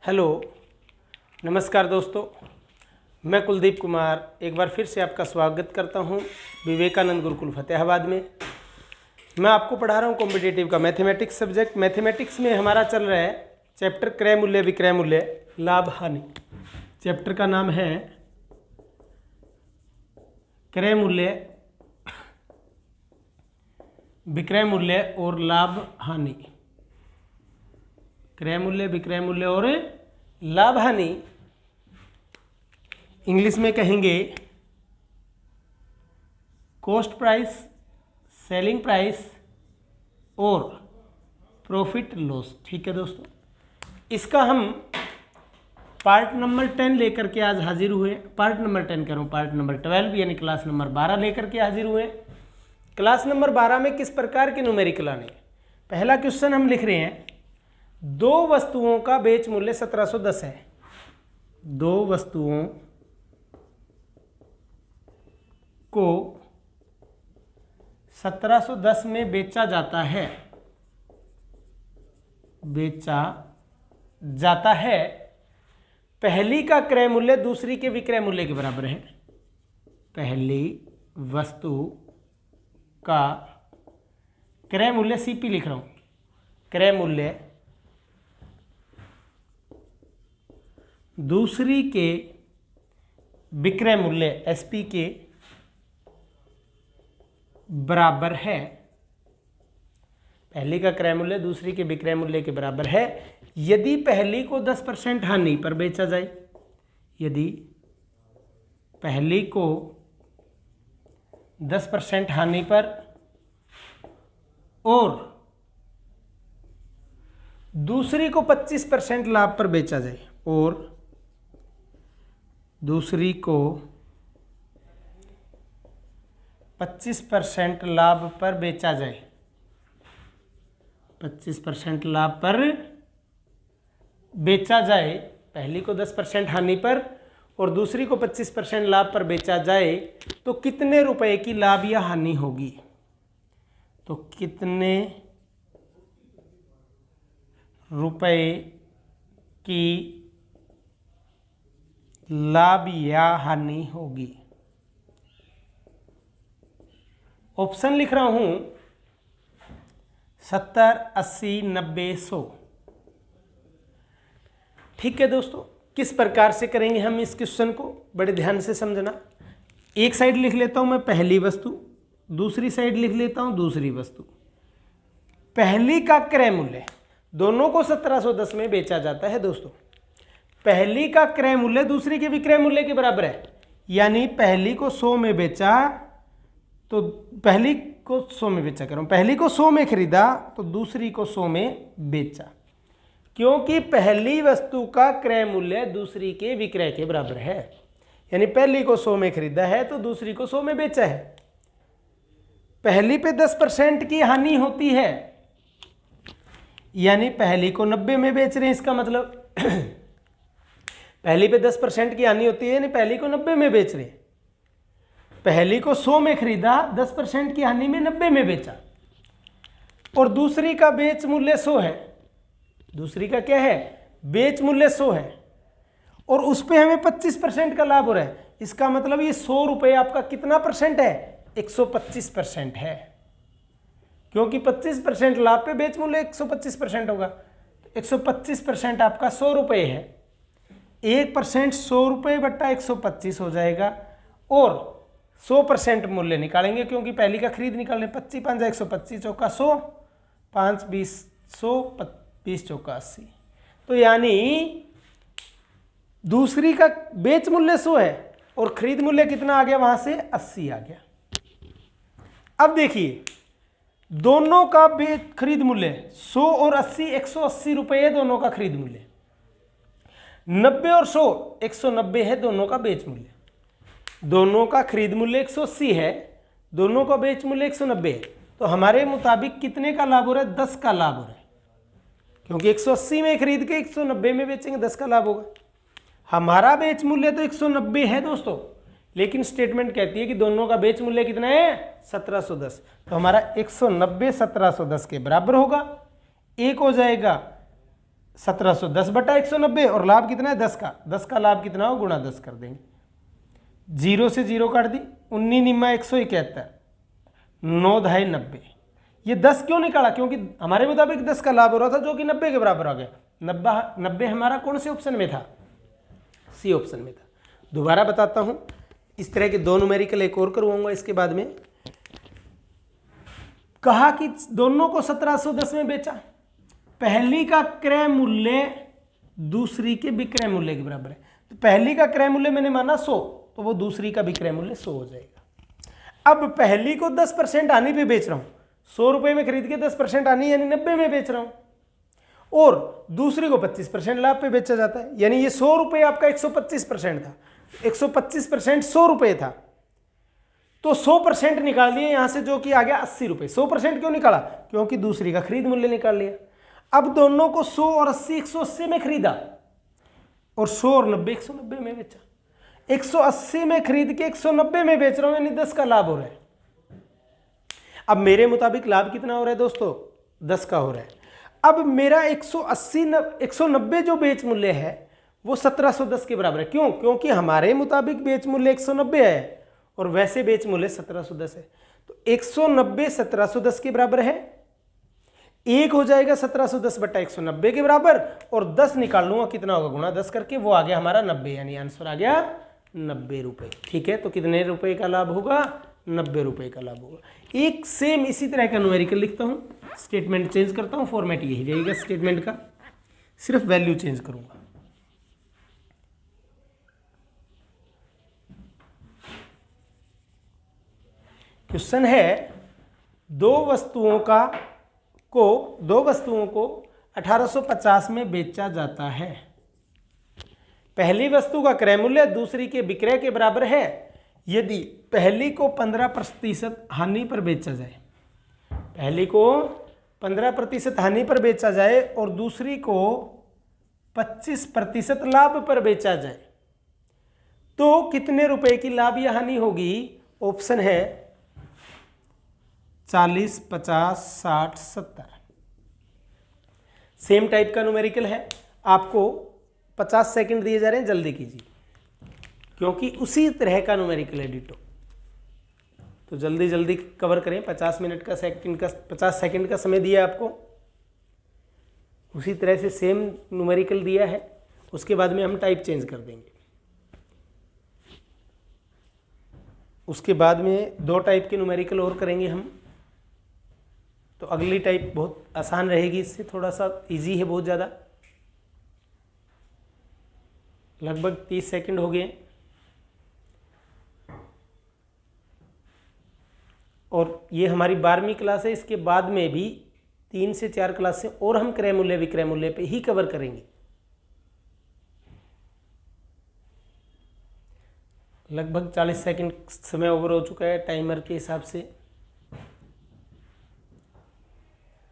Hello, नमस्कार दोस्तों। मैं कुलदीप कुमार एक बार फिर से आपका स्वागत करता हूं विवेकानंद गुरुकुल फतेहाबाद में। मैं आपको पढ़ा रहा हूं कॉम्पिटिटिव का मैथमेटिक्स सब्जेक्ट। मैथमेटिक्स में हमारा चल रहा है चैप्टर क्रय मूल्य विक्रय मूल्य लाभ हानि। चैप्टर का नाम है क्रय मूल्य विक्रय मूल्य और लाभ हानि। क्रय मूल्य विक्रय मूल्य और लाभ हानि इंग्लिश में कहेंगे कॉस्ट प्राइस, सेलिंग प्राइस और प्रॉफिट लॉस। ठीक है दोस्तों, इसका हम पार्ट नंबर 10 लेकर के आज हाजिर हुए। पार्ट नंबर 10 करूँ, पार्ट नंबर 12 यानी क्लास नंबर 12 लेकर के हाजिर हुए। क्लास नंबर 12 में किस प्रकार के न्यूमेरिकल आने। पहला क्वेश्चन हम लिख रहे हैं, दो वस्तुओं का बेच मूल्य 1710 है। दो वस्तुओं को 1710 में बेचा जाता है। पहली का क्रय मूल्य दूसरी के विक्रय मूल्य के बराबर है। पहली वस्तु का क्रय मूल्य सीपी लिख रहा हूं, क्रय मूल्य दूसरी के विक्रय मूल्य एसपी के बराबर है। पहली का क्रय मूल्य दूसरी के विक्रय मूल्य के बराबर है यदि पहली को 10% हानि पर बेचा जाए। यदि पहली को 10% हानि पर और दूसरी को 25% लाभ पर बेचा जाए। और दूसरी को 25% लाभ पर बेचा जाए। 25% लाभ पर बेचा जाए। पहली को 10% हानि पर और दूसरी को 25% लाभ पर बेचा जाए तो कितने रुपए की लाभ या हानि होगी। तो कितने रुपए की लाभ या हानि होगी। ऑप्शन लिख रहा हूं 70, 80, 90, 100। ठीक है दोस्तों, किस प्रकार से करेंगे हम इस क्वेश्चन को, बड़े ध्यान से समझना। एक साइड लिख लेता हूं मैं पहली वस्तु, दूसरी साइड लिख लेता हूं दूसरी वस्तु। पहली का क्रय मूल्य, दोनों को 1710 में बेचा जाता है दोस्तों। पहली का क्रय मूल्य दूसरी के विक्रय मूल्य के बराबर है, यानी पहली को 100 में बेचा तो पहली को 100 में बेचा करूं, पहली को 100 में खरीदा तो दूसरी को 100 में बेचा, क्योंकि पहली वस्तु का क्रय मूल्य दूसरी के विक्रय के बराबर है। यानी पहली को 100 में खरीदा है तो दूसरी को 100 में बेचा है। पहली पे 10% की हानि होती है, यानी पहली को 90 में बेच रहे हैं। इसका मतलब पहली पे 10% की हानि होती है, यानी पहली को 90 में बेच रहे हैं। पहली को 100 में खरीदा, 10% की हानि में 90 में बेचा। और दूसरी का बेच मूल्य 100 है। दूसरी का क्या है, बेच मूल्य 100 है और उस पे हमें 25% का लाभ हो रहा है। इसका मतलब ये 100 रुपये आपका कितना परसेंट है, 125% है, क्योंकि 25% लाभ पे बेच मूल्य 125% होगा। 125% आपका 100 रुपये है। 1% 100 रुपये बट्टा 125 हो जाएगा और 100% मूल्य निकालेंगे, क्योंकि पहली का खरीद निकालने 25 5 125 चौका 100, 5 20 100, 20 चौका 80। तो यानी दूसरी का बेच मूल्य 100 है और खरीद मूल्य कितना आ गया, वहां से 80 आ गया। अब देखिए, दोनों का बेच खरीद मूल्य 100 और 80, 180 रुपये है दोनों का खरीद मूल्य। 90 और 100, 190 है दोनों का बेच मूल्य। दोनों का खरीद मूल्य 180 है, दोनों का बेच मूल्य 190 है। तो हमारे मुताबिक कितने का लाभ हो रहा है, 10 का लाभ हो रहा है, क्योंकि 180 में खरीद के 190 में बेचेंगे, 10 का लाभ होगा। हमारा बेच मूल्य तो 190 है दोस्तों, लेकिन स्टेटमेंट कहती है कि दोनों का बेच मूल्य कितना है, 1710। तो हमारा 190 1710 के बराबर होगा। एक हो जाएगा 1710 बटा 190 और लाभ कितना है 10 का। 10 का लाभ कितना हो गुणा 10 कर देंगे। 0 से 0 काट दी, 19 निम्मा 171, 9 ढाई 90। ये 10 क्यों निकाला? क्योंकि हमारे मुताबिक 10 का लाभ हो रहा था जो कि 90 के बराबर आ गया। 90 हमारा कौन से ऑप्शन में था? सी ऑप्शन में था। दोबारा बताता हूं, इस तरह के दो न्यूमेरिकल एक और करवाऊंगा इसके बाद में। कहा कि दोनों को 1710 में बेचा, पहली का क्रय मूल्य दूसरी के विक्रय मूल्य के बराबर है, तो पहली का क्रय मूल्य मैंने माना 100, तो वो दूसरी का विक्रय मूल्य 100 हो जाएगा। अब पहली को 10% हानि पे बेच रहा हूं, 100 रुपए में खरीद के 10% हानि यानी 90 में बेच रहा हूं, और दूसरी को 25% लाभ पे बेचा जाता है, यानी ये 100 रुपए आपका 125% था, 125% 100 रुपए था, तो 100% निकाल दिए यहां से, जो कि आ गया 80 रुपए। 100% क्यों निकाला? क्योंकि दूसरी का खरीद मूल्य निकाल लिया। अब दोनों को 100 और 80 180 में खरीदा, और 100 और 90 190 में बेचा। 180 में खरीद के 190 में बेच रहा हूं, यानी 10 का लाभ हो रहा है। अब मेरे मुताबिक लाभ कितना हो रहा है दोस्तों? 10 का हो रहा है। अब मेरा 190 जो बेच मूल्य है वो 1710 के बराबर है। क्यों? क्योंकि हमारे मुताबिक बेच मूल्य 190 है और वैसे बेच मूल्य 1710 है, तो 190 1710 के बराबर है। एक हो जाएगा 1710 बटा 190 के बराबर, और 10 निकाल लूंगा, कितना होगा गुणा 10 करके, वो आ गया हमारा 90, यानी आंसर आ गया 90 रुपए। ठीक है, तो कितने रुपए का लाभ होगा? 90 रुपए का लाभ होगा। एक सेम इसी तरह का न्यूमेरिकल लिखता हूं, स्टेटमेंट चेंज करता हूं, फॉर्मेट यही रहेगा स्टेटमेंट का, सिर्फ वैल्यू चेंज करूंगा। क्वेश्चन है, दो वस्तुओं को 1850 में बेचा जाता है। पहली वस्तु का क्रय मूल्य दूसरी के विक्रय के बराबर है यदि पहली को 15% हानि पर बेचा जाए, पहली को 15% हानि पर बेचा जाए और दूसरी को 25% लाभ पर बेचा जाए, तो कितने रुपए की लाभ या हानि होगी? ऑप्शन है 40, 50, 60, 70। सेम टाइप का न्यूमेरिकल है, आपको 50 सेकंड दिए जा रहे हैं, जल्दी कीजिए क्योंकि उसी तरह का न्यूमेरिकल है डिटो, तो जल्दी जल्दी कवर करें। 50 सेकंड का समय दिया है आपको, उसी तरह से सेम न्यूमेरिकल दिया है, उसके बाद में हम टाइप चेंज कर देंगे। उसके बाद में 2 टाइप के न्यूमेरिकल और करेंगे हम, तो अगली टाइप बहुत आसान रहेगी, इससे थोड़ा सा इजी है बहुत ज़्यादा। लगभग 30 सेकंड हो गए, और ये हमारी 12वीं क्लास है। इसके बाद में भी 3 से 4 क्लासें और हम क्रय मूल्य विक्रय मूल्य पे ही कवर करेंगे। लगभग 40 सेकंड समय ओवर हो चुका है टाइमर के हिसाब से।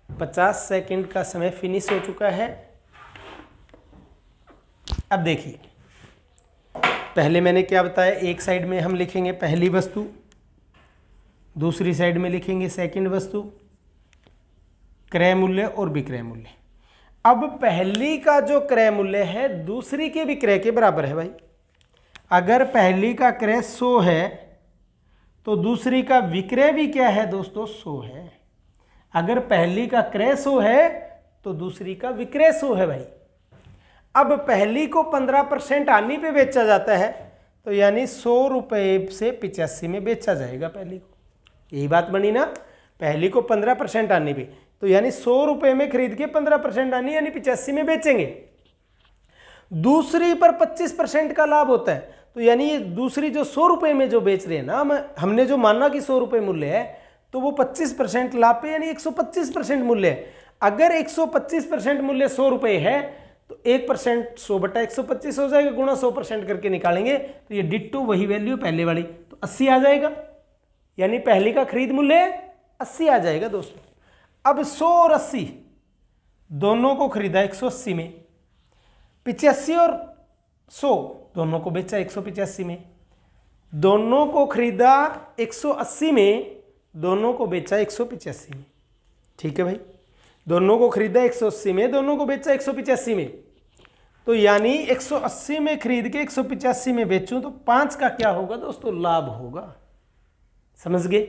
50 सेकंड का समय फिनिश हो चुका है। अब देखिए, पहले मैंने क्या बताया, एक साइड में हम लिखेंगे पहली वस्तु, दूसरी साइड में लिखेंगे सेकंड वस्तु, क्रय मूल्य और विक्रय मूल्य। अब पहली का जो क्रय मूल्य है दूसरी के विक्रय के बराबर है भाई। अगर पहली का क्रय 100 है तो दूसरी का विक्रय भी क्या है दोस्तों? 100 है। अगर पहली का क्रय 100 है तो दूसरी का विक्रय 100 है भाई। अब पहली को 15% हानि पे बेचा जाता है, तो यानी 100 रुपये से 85 में बेचा जाएगा पहली को। यही बात बनी ना, पहली को 15% हानि पे, तो यानी 100 रुपये में खरीद के 15% हानि यानी 85 में बेचेंगे। दूसरी पर 25% का लाभ होता है, तो यानी ये दूसरी जो 100 रुपये में जो बेच रहे हैं ना, हमने जो माना कि 100 रुपये मूल्य है, तो वो 25% लाभ पे यानी 125% मूल्य है। अगर 125% मूल्य 100 रुपये है तो 1% 100 बटा 125 हो जाएगा, गुणा 100% करके निकालेंगे तो ये डिट्टो वही वैल्यू पहले वाली, तो 80 आ जाएगा, यानी पहली का खरीद मूल्य 80 आ जाएगा दोस्तों। अब 100 और 80 दोनों को खरीदा 180 में, 85 और 100 दोनों को बेचा 185 में, दोनों को खरीदा 180 में, दोनों को बेचा 185 में। ठीक है भाई, दोनों को खरीदा 180 में, दोनों को बेचा 185 में, तो यानी 180 में खरीद के 185 में बेचूं तो 5 का क्या होगा दोस्तों? लाभ होगा। समझ गए?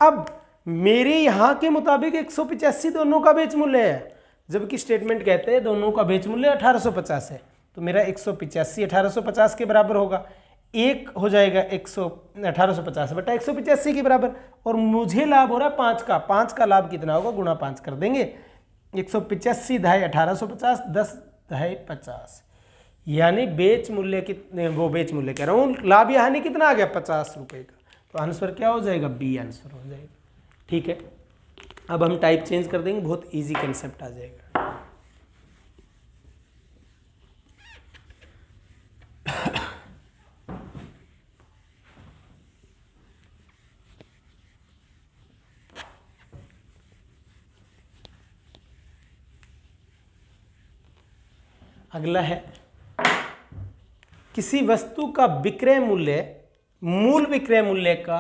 अब मेरे यहां के मुताबिक 185 दोनों का बेच मूल्य है, जबकि स्टेटमेंट कहते हैं दोनों का बेच मूल्य 1850 है, तो मेरा 185 1850 के बराबर होगा, एक हो जाएगा 1850 बटा 185 के बराबर, और मुझे लाभ हो रहा है 5 का। 5 का लाभ कितना होगा? गुणा 5 कर देंगे। 185 ढाई 1850, 10 ढाई 50, यानी बेच मूल्य कितने, वो बेच मूल्य कह रहा हूँ, लाभ या हानि कितना आ गया? 50 रुपये का। तो आंसर क्या हो जाएगा? बी आंसर हो जाएगा। ठीक है, अब हम टाइप चेंज कर देंगे, बहुत इजी कंसेप्ट आ जाएगा। अगला है, किसी वस्तु का विक्रय मूल्य मूल विक्रय मूल्य का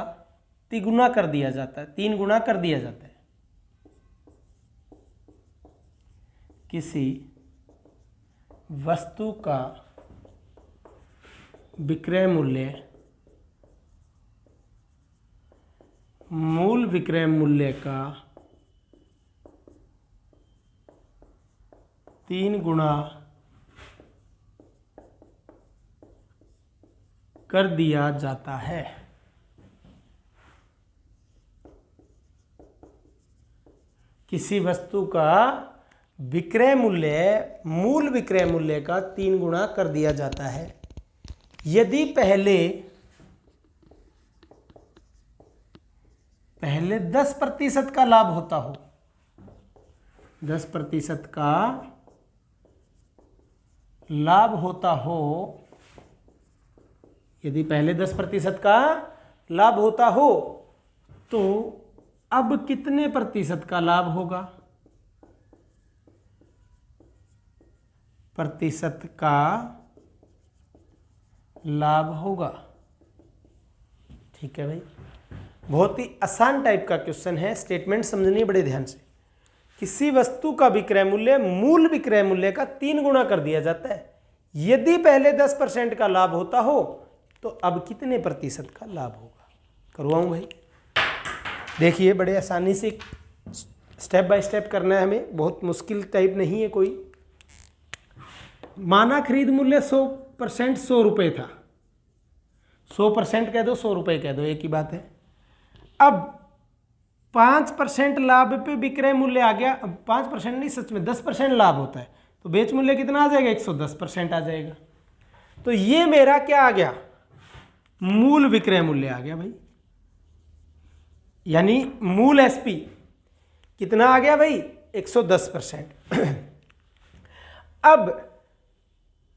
3 गुना कर दिया जाता है, 3 गुना कर दिया जाता है। किसी वस्तु का विक्रय मूल्य मूल विक्रय मूल्य का 3 गुना कर दिया जाता है। किसी वस्तु का विक्रय मूल्य मूल विक्रय मूल्य का 3 गुना कर दिया जाता है यदि पहले 10% का लाभ होता हो, 10% का लाभ होता हो, यदि पहले 10% का लाभ होता हो तो अब कितने प्रतिशत का लाभ होगा? प्रतिशत का लाभ होगा। ठीक है भाई, बहुत ही आसान टाइप का क्वेश्चन है, स्टेटमेंट समझनी बड़े ध्यान से। किसी वस्तु का विक्रय मूल्य मूल विक्रय मूल्य का 3 गुना कर दिया जाता है यदि पहले 10% का लाभ होता हो तो अब कितने प्रतिशत का लाभ होगा? करवाऊं भाई? देखिए, बड़े आसानी से स्टेप बाय स्टेप करना है हमें, बहुत मुश्किल टाइप नहीं है कोई। माना खरीद मूल्य 100% 100 रुपये था, 100% कह दो 100 रुपये कह दो, एक ही बात है। अब 5% लाभ पे विक्रय मूल्य आ गया, अब 5% नहीं, सच में 10% लाभ होता है, तो बेच मूल्य कितना आ जाएगा? 110% आ जाएगा। तो ये मेरा क्या आ गया? मूल विक्रय मूल्य आ गया भाई, यानी मूल एसपी कितना आ गया भाई? 110%। अब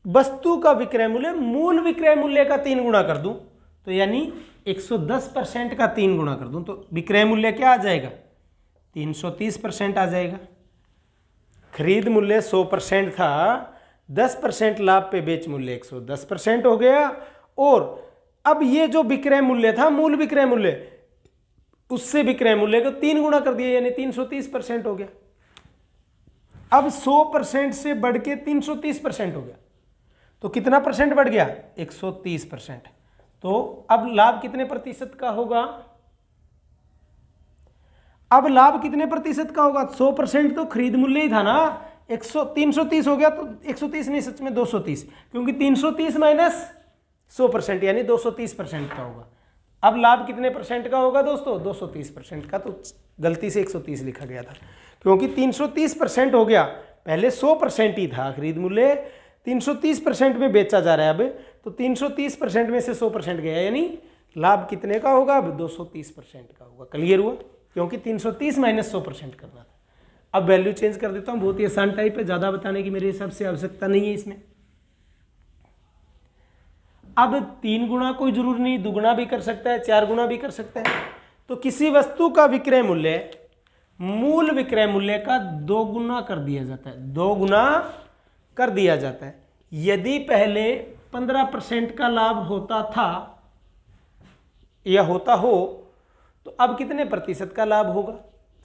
वस्तु का विक्रय मूल्य मूल विक्रय मूल्य का 3 गुना कर दूं तो यानी 110% का 3 गुना कर दूं तो विक्रय मूल्य क्या आ जाएगा? 330% आ जाएगा। खरीद मूल्य 100% था, 10% लाभ पे बेच मूल्य 110% हो गया, और अब ये जो विक्रय मूल्य था मूल विक्रय मूल्य, उससे विक्रय मूल्य को 3 गुना कर दिया यानी 330% हो गया। अब 100% से बढ़ के 330% हो गया, तो कितना परसेंट बढ़ गया? 130%। तो अब लाभ कितने प्रतिशत का होगा? अब लाभ कितने प्रतिशत का होगा? 100% तो खरीद मूल्य ही था ना, 330 हो गया, तो 130 नहीं, सच में 230, क्योंकि 330 माइनस 100% यानी 230% का होगा। अब लाभ कितने परसेंट का होगा दोस्तों? 230% का, तो गलती से 130 लिखा गया था, क्योंकि 330% हो गया, पहले 100% ही था खरीद मूल्य, 330% में बेचा जा रहा है अब, तो 330% में से 100% गया, यानी लाभ कितने का होगा? अब 230% का होगा। क्लियर हुआ? क्योंकि 330 माइनस 100% करना था। अब वैल्यू चेंज कर देता हूँ, बहुत ही आसान टाइप है, ज़्यादा बताने की मेरे हिसाब से आवश्यकता नहीं है इसमें। अब 3 गुना कोई जरूर नहीं, 2 गुना भी कर सकता है, 4 गुना भी कर सकता है। तो किसी वस्तु का विक्रय मूल्य मूल विक्रय मूल्य का 2 गुना कर दिया जाता है, 2 गुना कर दिया जाता है यदि पहले 15% का लाभ होता था या होता हो, तो अब कितने प्रतिशत का लाभ होगा?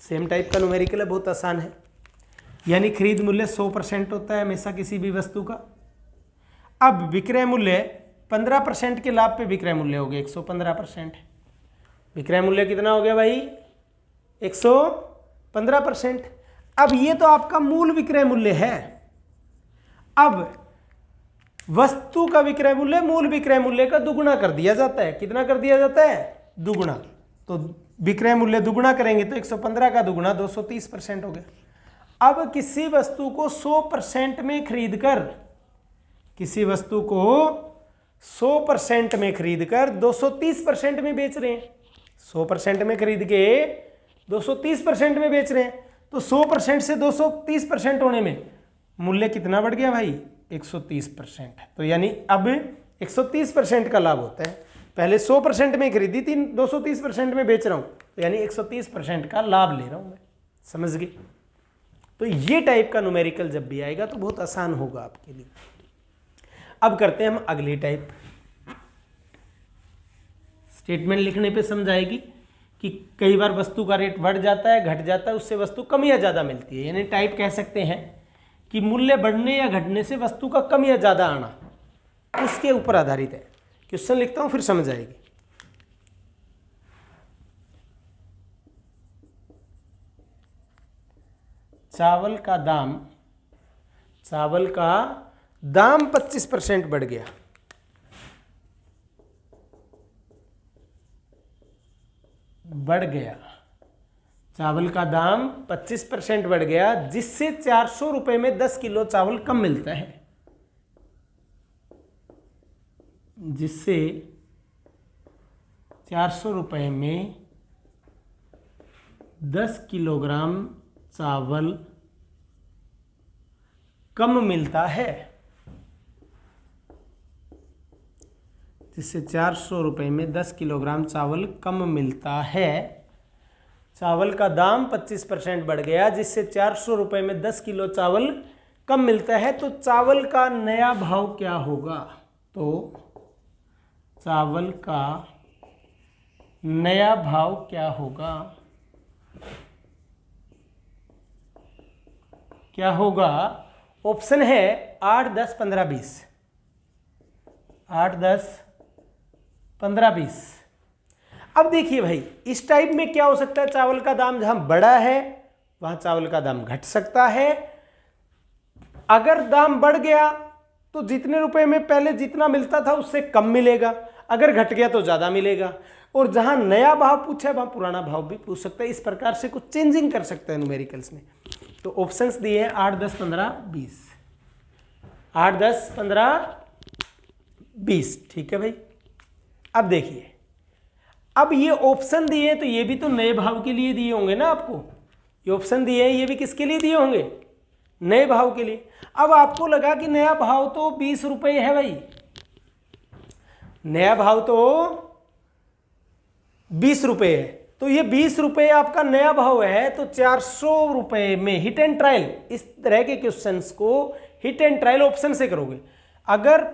सेम टाइप का न्यूमेरिकल है, बहुत आसान है। यानी खरीद मूल्य 100% होता है हमेशा किसी भी वस्तु का। अब विक्रय मूल्य 15% के लाभ पे विक्रय मूल्य हो गया 115%। विक्रय मूल्य कितना हो गया भाई? 115%। अब ये तो आपका मूल विक्रय मूल्य है। अब वस्तु का विक्रय मूल्य मूल विक्रय मूल्य का दुगुना कर दिया जाता है। कितना कर दिया जाता है? दुगुना। तो विक्रय मूल्य दुगुना करेंगे तो 115 का दुगुना 230% हो गया। अब किसी वस्तु को 100% में खरीद कर, किसी वस्तु को 100% में खरीद कर 230% में बेच रहे हैं। 100% में खरीद के 230% में बेच रहे हैं, तो 100% से 230% होने में मूल्य कितना बढ़ गया भाई? 130%। तो यानी अब 130% का लाभ होता है। पहले 100% में खरीदी थी, 230% में बेच रहा हूं, तो यानी 130% का लाभ ले रहा हूं मैं। समझ गए? तो ये टाइप का न्यूमेरिकल जब भी आएगा तो बहुत आसान होगा आपके लिए। अब करते हैं हम अगली टाइप। स्टेटमेंट लिखने पे समझ आएगी कि कई बार वस्तु का रेट बढ़ जाता है, घट जाता है, उससे वस्तु कम या ज़्यादा मिलती है। यानी टाइप कह सकते हैं कि मूल्य बढ़ने या घटने से वस्तु का कम या ज़्यादा आना, उसके ऊपर आधारित है। क्वेश्चन लिखता हूं फिर समझ आएगी। चावल का दाम 25% बढ़ गया। चावल का दाम 25% बढ़ गया, जिससे 400 रुपए में 10 किलो चावल कम मिलता है। जिससे 400 रुपए में 10 किलोग्राम चावल कम मिलता है। जिससे 400 रुपए में 10 किलोग्राम चावल कम मिलता है। चावल का दाम 25% बढ़ गया, जिससे 400 रुपए में 10 किलो चावल कम मिलता है। तो चावल का नया भाव क्या होगा? तो चावल का नया भाव क्या होगा? क्या होगा? ऑप्शन है 8, 10, 15, 20। 8, 10, 15, 20। अब देखिए भाई, इस टाइप में क्या हो सकता है? चावल का दाम जहां बड़ा है वहां चावल का दाम घट सकता है। अगर दाम बढ़ गया तो जितने रुपए में पहले जितना मिलता था उससे कम मिलेगा, अगर घट गया तो ज्यादा मिलेगा। और जहां नया भाव पूछा है वहां पुराना भाव भी पूछ सकता है। इस प्रकार से कुछ चेंजिंग कर सकता है न्यूमेरिकल्स में। तो ऑप्शंस दिए हैं 8, 10, 15, 20। 8, 10, 15, 20। ठीक है भाई। अब देखिए, अब ये ऑप्शन दिए हैं तो ये भी तो नए भाव के लिए दिए होंगे ना आपको। ये ऑप्शन दिए हैं, ये भी किसके लिए दिए होंगे? नए भाव के लिए। अब आपको लगा कि नया भाव तो 20 रुपए है भाई, नया भाव तो 20 रुपए है, तो ये 20 रुपए आपका नया भाव है। तो 400 रुपए में हिट एंड ट्रायल, इस तरह के क्वेश्चंस को हिट एंड ट्रायल ऑप्शन से करोगे। अगर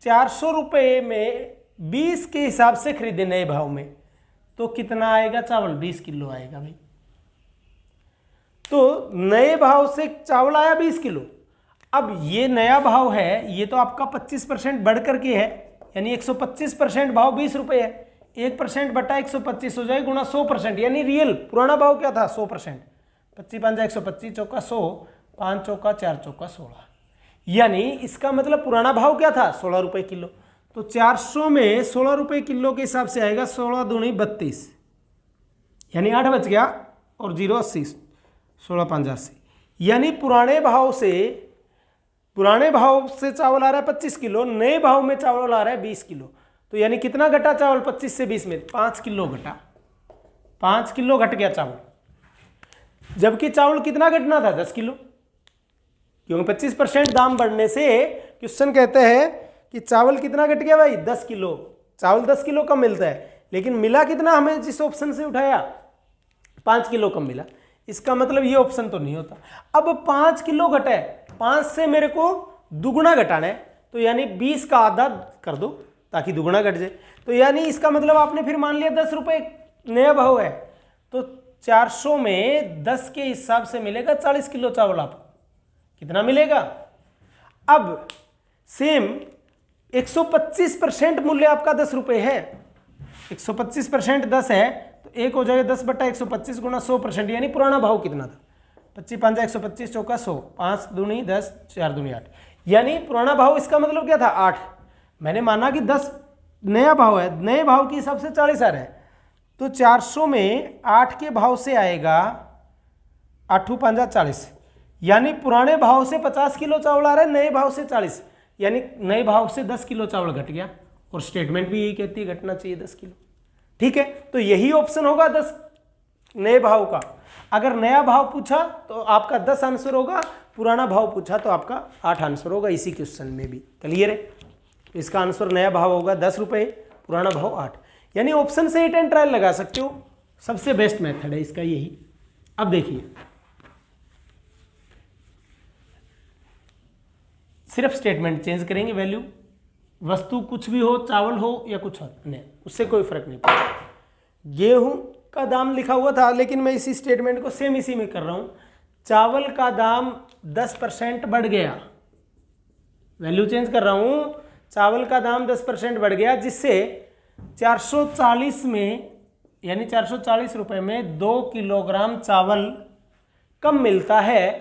400 रुपए में 20 के हिसाब से खरीदे नए भाव में, तो कितना आएगा चावल? 20 किलो आएगा भाई। तो नए भाव से चावल आया 20 किलो। अब ये नया भाव है, ये तो आपका 25% बढ़ करके है, यानी 125% भाव 20 रुपए है। 1% बटा 125 हो जाए गुणा 100%, यानी रियल पुराना भाव क्या था? 100%। 25 5 125, चौका 100, 5 चौका 4 चौका 16। यानी इसका मतलब पुराना भाव क्या था? 16 रुपए किलो। तो 400 में 16 रुपए किलो के हिसाब से आएगा 16 दूनी 32, यानी 8 बच गया और 0 80, 16 5 80। यानी पुराने भाव से चावल आ रहा है 25 किलो, नए भाव में चावल आ रहा है 20 किलो। तो यानी कितना घटा चावल 25 से 20 में? 5 किलो घटा। 5 किलो घट गया चावल, जबकि चावल कितना घटना था? 10 किलो। क्योंकि 25% दाम बढ़ने से क्वेश्चन कहते हैं कि चावल कितना घट गया भाई? 10 किलो। चावल 10 किलो कम मिलता है, लेकिन मिला कितना हमें जिस ऑप्शन से उठाया? 5 किलो कम मिला। इसका मतलब ये ऑप्शन तो नहीं होता। अब 5 किलो घटा है, 5 से मेरे को दुगुना घटाना है, तो यानी 20 का आधा कर दो ताकि दुगुना घट जाए। तो यानी इसका मतलब आपने फिर मान लिया 10 रुपए नया भाव है, तो 400 में 10 के हिसाब से मिलेगा 40 किलो चावल आपको। कितना मिलेगा? अब सेम 125% मूल्य आपका 10 रुपये है। 125% 10 है तो एक हो जाएगा 10/125 गुणा 100%, यानी पुराना भाव कितना था? 25 5 125 चौका 100, 5 दूनी 10, 4 दूनी 8, यानी पुराना भाव इसका मतलब क्या था? 8। मैंने माना कि 10 नया भाव है, नए भाव के हिसाब से 40 आ रहा है, तो 400 में 8 के भाव से आएगा 8 5 40, यानी पुराने भाव से 50 किलो चावल आ रहा है, नए भाव से 40, यानी नए भाव से 10 किलो चावल घट गया। और स्टेटमेंट भी यही कहती है घटना चाहिए 10 किलो। ठीक है, तो यही ऑप्शन होगा 10 नए भाव का। अगर नया भाव पूछा तो आपका 10 आंसर होगा, पुराना भाव पूछा तो आपका 8 आंसर होगा। इसी क्वेश्चन में भी क्लियर है। तो इसका आंसर नया भाव होगा 10 रुपये, पुराना भाव 8, यानी ऑप्शन से हिट एंड ट्रायल लगा सकते हो। सबसे बेस्ट मेथड है इसका यही। अब देखिए, सिर्फ स्टेटमेंट चेंज करेंगे, वैल्यू, वस्तु कुछ भी हो, चावल हो या कुछ हो, नहीं, उससे कोई फर्क नहीं पड़ता। गेहूं का दाम लिखा हुआ था, लेकिन मैं इसी स्टेटमेंट को सेम इसी में कर रहा हूं। चावल का दाम 10% बढ़ गया, वैल्यू चेंज कर रहा हूं, चावल का दाम 10% बढ़ गया, जिससे 440 में, यानी 440 रुपये में 2 किलोग्राम चावल कम मिलता है।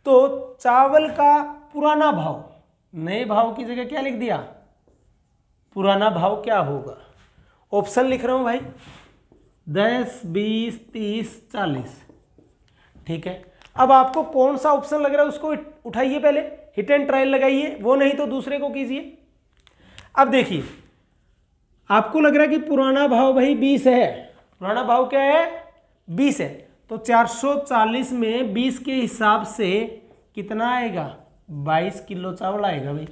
तो चावल का पुराना भाव, नए भाव की जगह क्या लिख दिया? पुराना भाव क्या होगा? ऑप्शन लिख रहा हूं भाई, 10, 20, 30, 40। ठीक है, अब आपको कौन सा ऑप्शन लग रहा है उसको उठाइए, पहले हिट एंड ट्रायल लगाइए, वो नहीं तो दूसरे को कीजिए। अब देखिए, आपको लग रहा है कि पुराना भाव भाई 20 है, पुराना भाव क्या है? 20 है, तो 440 में 20 के हिसाब से कितना आएगा? 22 किलो चावल आएगा भाई।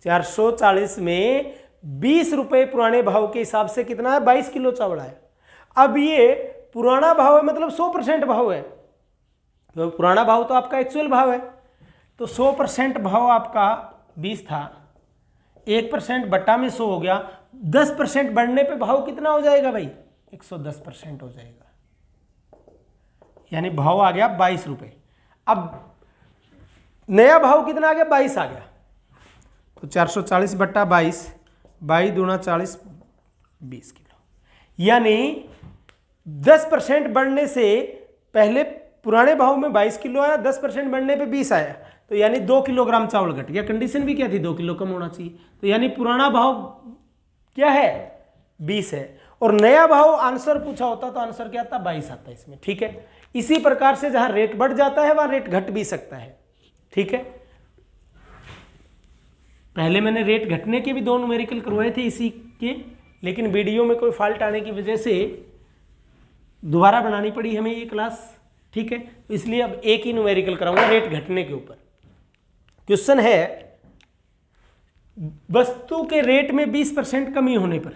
440 में 20 रुपये पुराने भाव के हिसाब से कितना है? 22 किलो चावल आया। अब ये पुराना भाव है, मतलब 100% भाव है, तो पुराना भाव तो आपका एक्चुअल भाव है, तो 100% भाव आपका 20 था, 1% बट्टा में 100 हो गया, 10% बढ़ने पे भाव कितना हो जाएगा भाई? 110% हो जाएगा, यानी भाव आ गया 22 रुपये। अब नया भाव कितना आ गया? 22 आ गया, तो 440 बट्टा 22, 22 दूना 40, 20 किलो, यानी 10% बढ़ने से पहले पुराने भाव में 22 किलो आया, 10% बढ़ने पे 20 आया, तो यानी 2 किलोग्राम चावल घट गया। कंडीशन भी क्या थी? 2 किलो कम होना चाहिए, तो यानी पुराना भाव क्या है? 20 है, और नया भाव आंसर पूछा होता तो आंसर क्या आता? 22 आता इसमें। ठीक है, इसी प्रकार से जहां रेट बढ़ जाता है वहां रेट घट भी सकता है। ठीक है, पहले मैंने रेट घटने के भी 2 न्यूमेरिकल करवाए थे इसी के, लेकिन वीडियो में कोई फॉल्ट आने की वजह से दोबारा बनानी पड़ी हमें ये क्लास। ठीक है, इसलिए अब एक ही न्यूमेरिकल कराऊंगा रेट घटने के ऊपर। क्वेश्चन है, वस्तु के रेट में 20% कमी होने पर,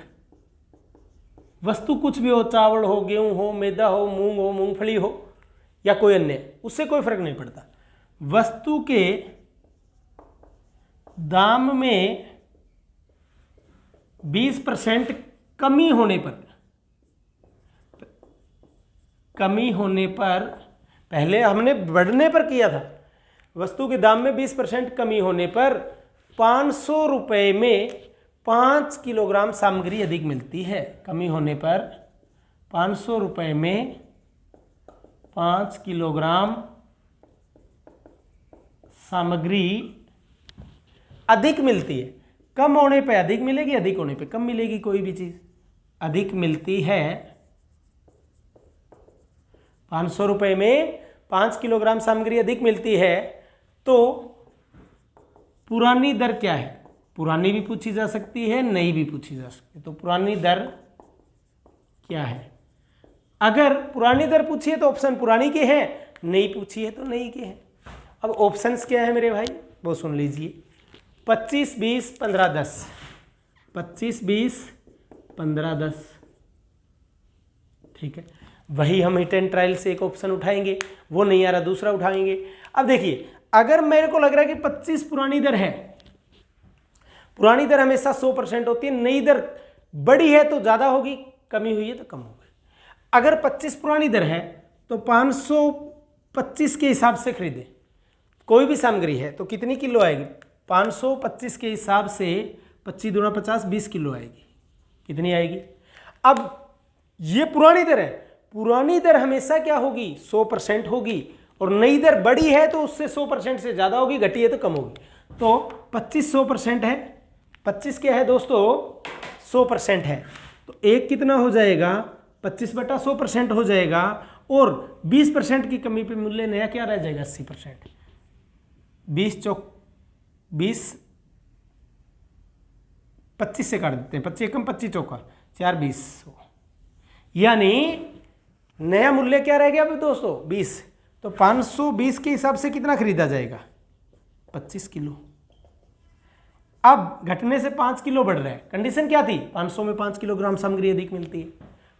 वस्तु कुछ भी हो, चावल हो, गेहूं हो, मैदा हो, मूंग हो, मूंगफली हो या कोई अन्य, उससे कोई फर्क नहीं पड़ता, वस्तु के दाम में 20% कमी होने पर, पहले हमने बढ़ने पर किया था, वस्तु के दाम में 20% कमी होने पर 500 रुपये में 5 किलोग्राम सामग्री अधिक मिलती है। कमी होने पर 500 रुपये में 5 किलोग्राम सामग्री अधिक मिलती है। कम होने पे अधिक मिलेगी, अधिक होने पे कम मिलेगी। कोई भी चीज अधिक मिलती है, 500 रुपये में 5 किलोग्राम सामग्री अधिक मिलती है, तो पुरानी दर क्या है? पुरानी भी पूछी जा सकती है, नई भी पूछी जा सकती है। तो पुरानी दर क्या है? अगर पुरानी दर पूछी है तो ऑप्शन पुरानी के हैं, नई पूछी है तो नई के हैं। अब ऑप्शंस क्या है मेरे भाई, वो सुन लीजिए। 25, 20, 15, 10। 25, 20, 15, 10। ठीक है, वही हम हिट एंड ट्रायल से एक ऑप्शन उठाएंगे, वो नहीं आ रहा दूसरा उठाएंगे। अब देखिए, अगर मेरे को लग रहा है कि 25 पुरानी दर है, पुरानी दर हमेशा 100% होती है, नई दर बड़ी है तो ज़्यादा होगी, कमी हुई है तो कम होगी। अगर 25 पुरानी दर है तो 525 के हिसाब से खरीदे, कोई भी सामग्री है तो कितनी किलो आएगी, 525 के हिसाब से 25 दूना 50, 20 किलो आएगी। कितनी आएगी? अब ये पुरानी दर है, पुरानी दर हमेशा क्या होगी, 100% होगी, और नई दर बढ़ी है तो उससे 100% से ज़्यादा होगी, घटी है तो कम होगी। तो 25 100% है, 25 क्या है दोस्तों, 100% है, तो एक कितना हो जाएगा, 25/100% हो जाएगा, और 20% की कमी पे मूल्य नया क्या रह जाएगा, 80%। 20 चौक 20, 25 से काट देते हैं, 25 एकम 25 चौका 4, 20, यानी नया मूल्य क्या रह गया दोस्तों, 20। तो 520 के हिसाब से कितना खरीदा जाएगा, 25 किलो। अब घटने से 5 किलो बढ़ रहा है, कंडीशन क्या थी, 500 में 5 किलोग्राम सामग्री अधिक मिलती है,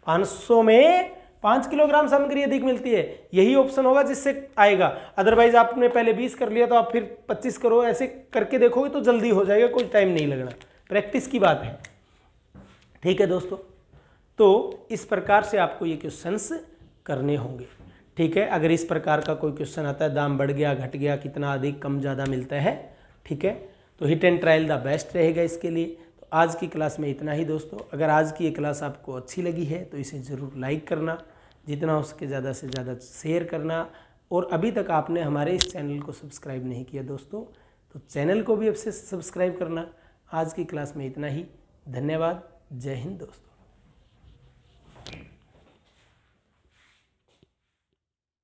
500 में 5 किलोग्राम सामग्री अधिक मिलती है, यही ऑप्शन होगा जिससे आएगा। अदरवाइज आपने पहले 20 कर लिया तो आप फिर 25 करो, ऐसे करके देखोगे तो जल्दी हो जाएगा, कोई टाइम नहीं लगना, प्रैक्टिस की बात है। ठीक है दोस्तों, तो इस प्रकार से आपको ये क्वेश्चंस करने होंगे। ठीक है, अगर इस प्रकार का कोई क्वेश्चन आता है, दाम बढ़ गया घट गया, कितना अधिक कम ज़्यादा मिलता है, ठीक है, तो hit and trial the best रहेगा इसके लिए। तो आज की क्लास में इतना ही दोस्तों। अगर आज की ये क्लास आपको अच्छी लगी है तो इसे ज़रूर लाइक करना, जितना हो सके ज़्यादा से ज़्यादा शेयर करना, और अभी तक आपने हमारे इस चैनल को सब्सक्राइब नहीं किया दोस्तों तो चैनल को भी अब से सब्सक्राइब करना। आज की क्लास में इतना ही, धन्यवाद, जय हिंद दोस्तों।